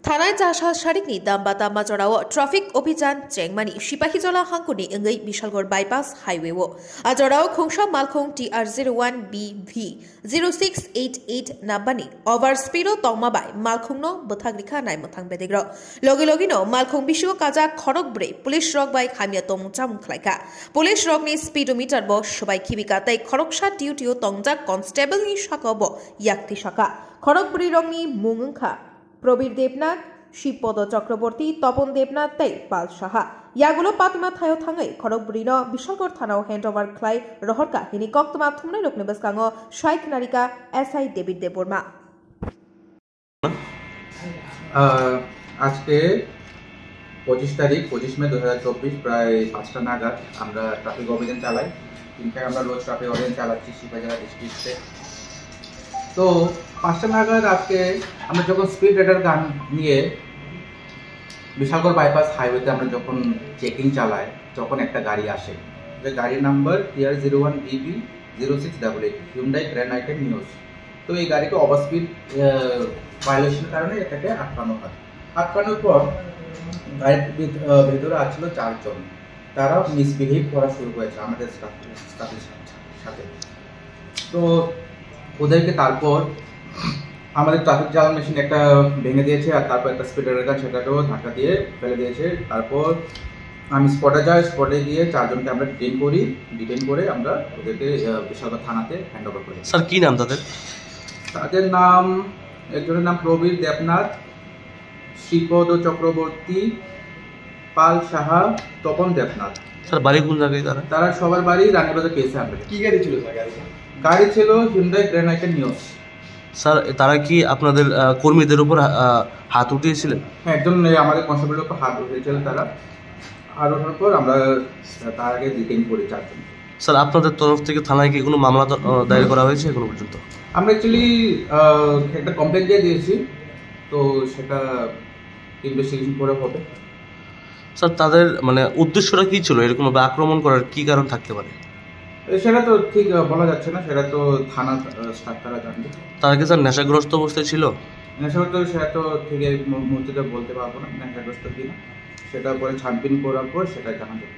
थानाय जाहा सारिकनि दाम्बा दाम्बा जराव ट्राफिक अभियान चेंगमानी सिपाहीजला हांकुनि अंगै विशालगढ़ बाईपास हाईवे आजराव खोंसा मालखों TR01BV 0688 नाम्बारनि ओभार स्पीडो तंमाबाय मालखोंनो बथाग्रिखा नाय मोथां बेदेग्र लगे लगेनो मालखों बिशु काजा खरक ब्रे पुलिस रक बाय खामिया तंचा मुखलायका पुलिस रकनि स्पीडोमीटर बो सबाय खिबिका तै खरकसा डिउटिओ तंजा कन्स्टेबल नि शाखा बो याक्ति शाखा खरक ब्रे रकनि मुंगखा प्रबीर देवनाथ शिवपद चक्रवर्ती तपन देवनाथ तै पाल साहा यागुलो पातिमा थायो थांगै खरगबुरिनो विशालगढ़ थानाव हैंडओवर खलाय रहरका हिनि कक्तमा थुमनाय रकने बसकांगो शाइक नारिका SI डेविड देबबर्मा आज के 25 तारीख 25 मई 2024 प्राय 5टा नागाद আমরা ট্রাফিক অভিযান চালাই। ইনফ্যাক্ট আমরা রোজ ট্রাফিক অভিযান চালাচ্ছি শিবাজারা ডিস্ট্রিক্টে। তো 5টা নাগাদ আজকে আমরা যখন স্পিড রাইডার গান নিয়ে বিশালগড় বাইপাস হাইওয়েতে আমরা যখন চেকিং চালাই তখন একটা গাড়ি আসে, যে গাড়ির number TR01BV 0688 Hyundai grand আইটেন news. তো এই গাড়িকে ওভার স্পিড ভায়োলেশনের কারণে এটাকে আটকানো হয়। আটকানোর পর গাড়ির ভেতরে আসছিল 4 জন, তারা মিসবিহেভ করা শুরু করেছে আমাদের স্টাফের সাথে। তো ওদেরকে তারপর আমাদের ট্রাফিক জ্বালান মেশিন একটা ভেঙে দিয়েছে, আর তারপর একটা স্পিডার গান সেটাকেও ধাক্কা দিয়ে ফেলে দিয়েছে। তারপর আমি স্পটে যাই, স্পটে গিয়ে 4 জনকে আমরা ডিটেন করে আমরা ওদেরকে বিশালগড় থানাতে হ্যান্ড ওভার করি। স্যার কি নাম তাদের? তাদের নাম, একজনের নাম প্রবীর দেবনাথ, শ্রীপদ চক্রবর্তী, পাল সাহা, তপন দেবনাথ। স্যার বাড়ি কোন জায়গায়? তারা সবার বাড়ি রানীবাজার কেসে আনবে। কি গাড়ি ছিল স্যার? গাড়ি ছিল হিউন্ডাই গ্র্যান্ড আইটেন নিউজ। স্যার তারা কি আপনাদের কর্মীদের উপর হাত উঠিয়েছিলেন? হ্যাঁ, একজন আমাদের কনস্টেবলের উপর হাত উঠিয়েছিল তারা, আর ওঠার পর আমরা তার আগে ডিটেইন করি 4 জন। স্যার আপনাদের তরফ থেকে থানায় কি কোনো মামলা দায়ের করা হয়েছে এখনো পর্যন্ত? আমরা অ্যাকচুয়ালি একটা কমপ্লেন দিয়ে দিয়েছি, তো সেটা ইনভেস্টিগেশন করে হবে। স্যার তাদের মানে উদ্দেশ্যটা কি ছিল, এরকম ভাবে আক্রমণ করার কি কারণ থাকতে পারে? সেটা তো ঠিক বলা যাচ্ছে না, সেটা তো থানা স্টাফ তারা জানবে। তারা কি স্যার নেশাগ্রস্ত অবস্থায় ছিল? নেশাগ্রস্ত সেটা তো ঠিক এই মুহূর্তে বলতে পারবো না নেশাগ্রস্ত কিনা, সেটা পরে ছানবিন করার পর সেটা জানা যাবে।